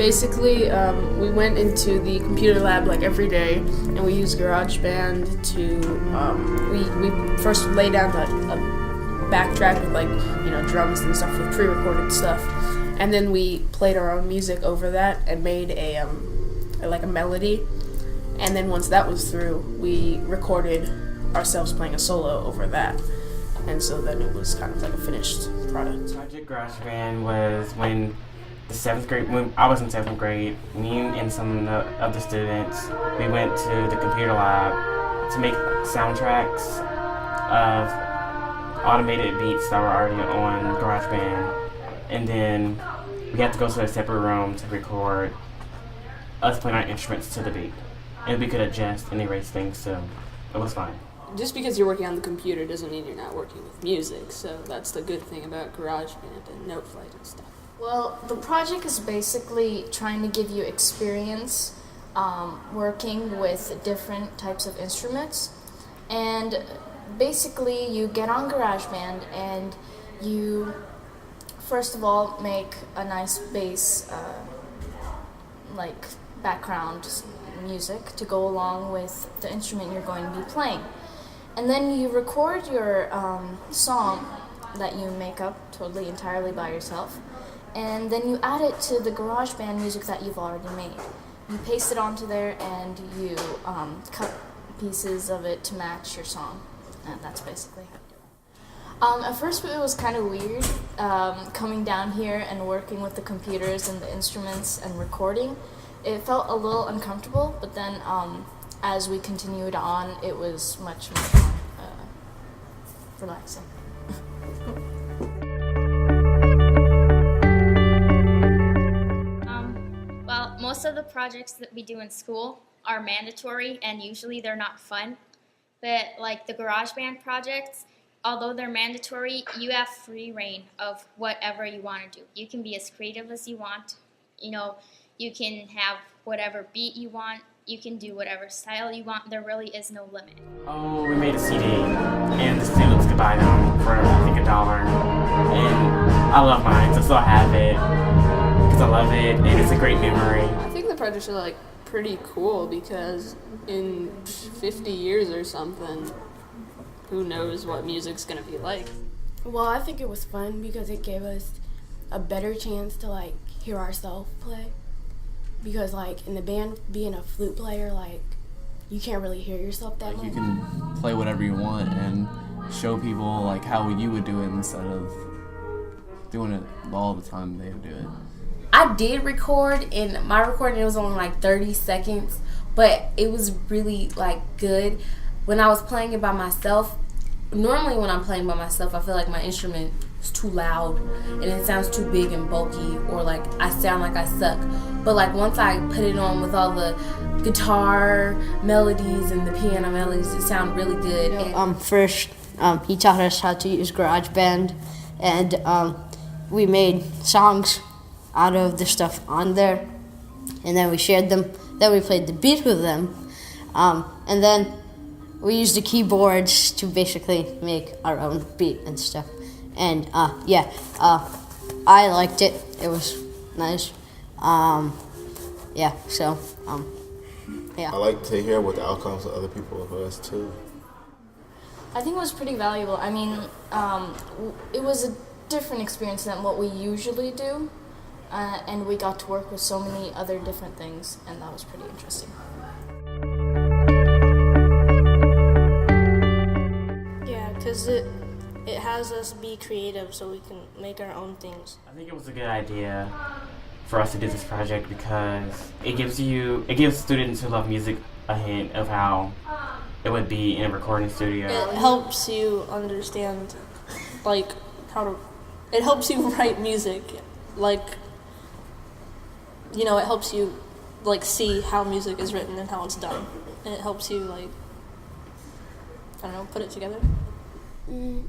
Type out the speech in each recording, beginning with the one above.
basically, we went into the computer lab like every day, and we used GarageBand to, we first laid down a backtrack with like, drums and stuff with pre-recorded stuff, and then we played our own music over that and made a melody, and then once that was through, we recorded ourselves playing a solo over that, and so then it was kind of like a finished product. Project GarageBand was when when I was in 7th grade, me and some of the students, we went to the computer lab to make soundtracks of automated beats that were already on GarageBand, and then we had to go to a separate room to record us playing our instruments to the beat, and we could adjust and erase things, so it was fun. Just because you're working on the computer doesn't mean you're not working with music, so that's the good thing about GarageBand and Noteflight and stuff. Well, the project is basically trying to give you experience working with different types of instruments. And basically, you get on GarageBand and you, first of all, make a nice bass, background music to go along with the instrument you're going to be playing. And then you record your song that you make up totally entirely by yourself. And then you add it to the GarageBand music that you've already made. You paste it onto there and you cut pieces of it to match your song. And that's basically how you do it. At first it was kind of weird coming down here and working with the computers and the instruments and recording. It felt a little uncomfortable, but then as we continued on, it was much more relaxing. Most of the projects that we do in school are mandatory, and usually they're not fun. But like the GarageBand projects, although they're mandatory, you have free reign of whatever you want to do. You can be as creative as you want. You can have whatever beat you want. You can do whatever style you want. There really is no limit. Oh, we made a CD, and the students could buy them for, I think, $1. And I love mine, so I still have it, because I love it, and it's a great memory. I think the projects are pretty cool because in 50 years or something, who knows what music's gonna be like. Well, I think it was fun because it gave us a better chance to hear ourselves play. Because in the band, being a flute player, you can't really hear yourself that much. You can play whatever you want and show people how you would do it instead of doing it all the time they would do it. I did record, and my recording, it was only 30 seconds, but it was really good. When I was playing it by myself, normally when I'm playing by myself, I feel like my instrument is too loud and it sounds too big and bulky, or I sound like I suck. But once I put it on with all the guitar melodies and the piano melodies, it sounded really good. First, he taught us how to use GarageBand, and we made songs out of the stuff on there, and then we shared them. Then we played the beat with them, and then we used the keyboards to basically make our own beat and stuff. And I liked it. It was nice. I like to hear what the outcomes of other people of us too. I think it was pretty valuable. I mean, it was a different experience than what we usually do, and we got to work with so many other different things, and that was pretty interesting. Yeah, because it has us be creative so we can make our own things. I think it was a good idea for us to do this project because it gives students who love music a hint of how it would be in a recording studio. It helps you understand, it helps you write music, it helps you, see how music is written and how it's done, and it helps you, put it together.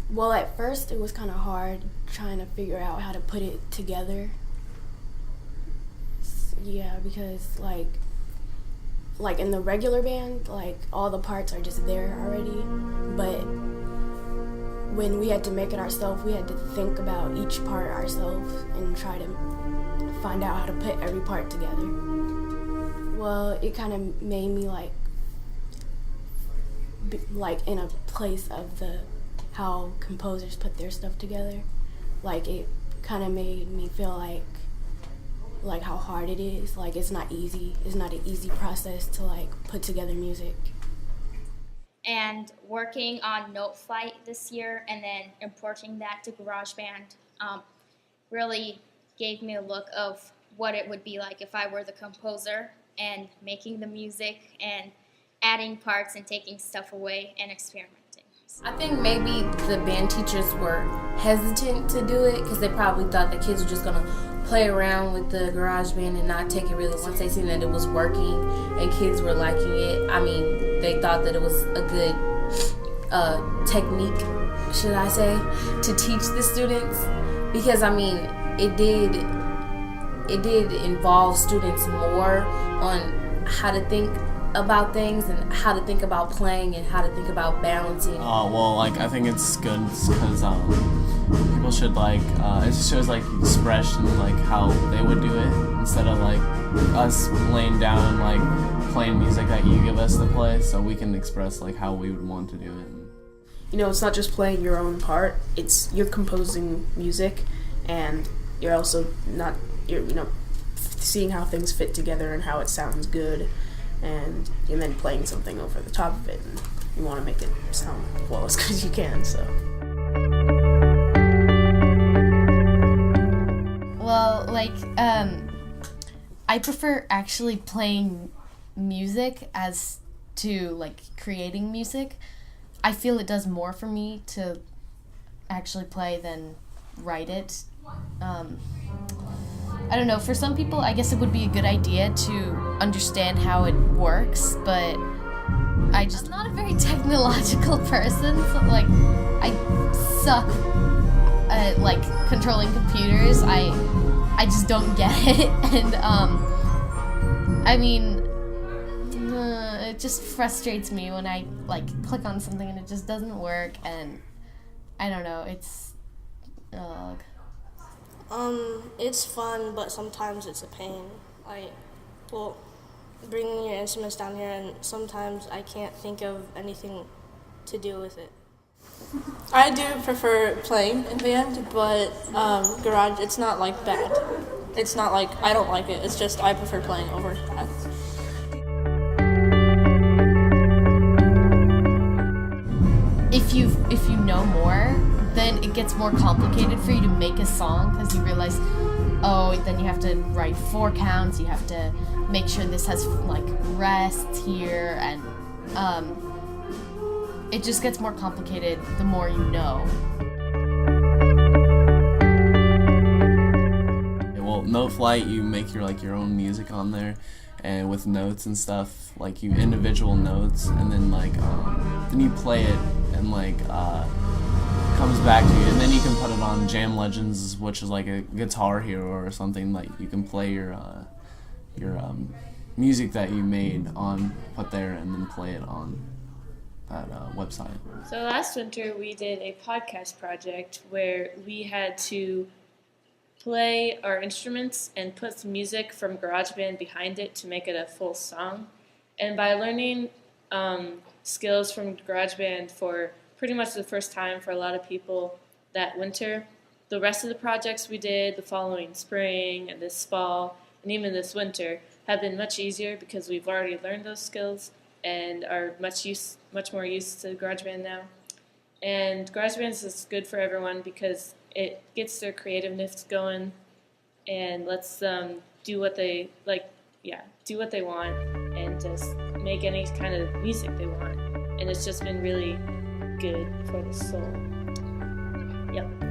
Well, at first it was kind of hard trying to figure out how to put it together. Yeah, because in the regular band, all the parts are just there already. But when we had to make it ourselves, we had to think about each part ourselves and try to find out how to put every part together. Well, it kind of made me like in a place of how composers put their stuff together. Like it kind of made me feel like how hard it is. Like it's not easy. It's not an easy process to like put together music. And working on Note Flight this year and then importing that to GarageBand really gave me a look of what it would be like if I were the composer and making the music and adding parts and taking stuff away and experimenting. I think maybe the band teachers were hesitant to do it because they probably thought the kids were just going to play around with the GarageBand and not take it really. Once they seen that it was working and kids were liking it, I mean, they thought that it was a good technique, should I say, to teach the students. Because, I mean, it did involve students more on how to think about things and how to think about playing and how to think about balancing. Well, like I think it's good because people should like it just shows like expression, like how they would do it instead of like us laying down and like playing music that you give us to play, so we can express like how we would want to do it. You know, it's not just playing your own part. You're composing music, and you're also seeing how things fit together and how it sounds good. And then playing something over the top of it, and you want to make it sound well as good as you can. So. Well, like I prefer actually playing music as to like creating music. I feel it does more for me to actually play than write it. I don't know, for some people I guess it would be a good idea to understand how it works, but I'm not a very technological person, so like I suck at like controlling computers. I just don't get it, and I mean it just frustrates me when I like click on something and it just doesn't work, and I don't know, it's It's fun, but sometimes it's a pain. Bringing your instruments down here, and sometimes I can't think of anything to do with it. I do prefer playing in band, but garage, it's not like bad. It's not like I don't like it. It's just I prefer playing over that. If you know more, then it gets more complicated for you to make a song because you realize, then you have to write 4 counts, you have to make sure this has like rests here, and it just gets more complicated the more you know. Well, Note Flight, you make your own music on there, and with notes and stuff, like you individual notes, and then then you play it, and comes back to you, and then you can put it on Jam Legends, which is like a Guitar Hero or something. Like you can play your music that you made put there, and then play it on that website. So last winter we did a podcast project where we had to play our instruments and put some music from GarageBand behind it to make it a full song. And by learning skills from GarageBand for pretty much the first time for a lot of people that winter, the rest of the projects we did the following spring and this fall and even this winter have been much easier because we've already learned those skills and are much more used to GarageBand now. And GarageBand is good for everyone because it gets their creativeness going and lets them do what they want and just make any kind of music they want. And it's just been really good for the soul. Yep.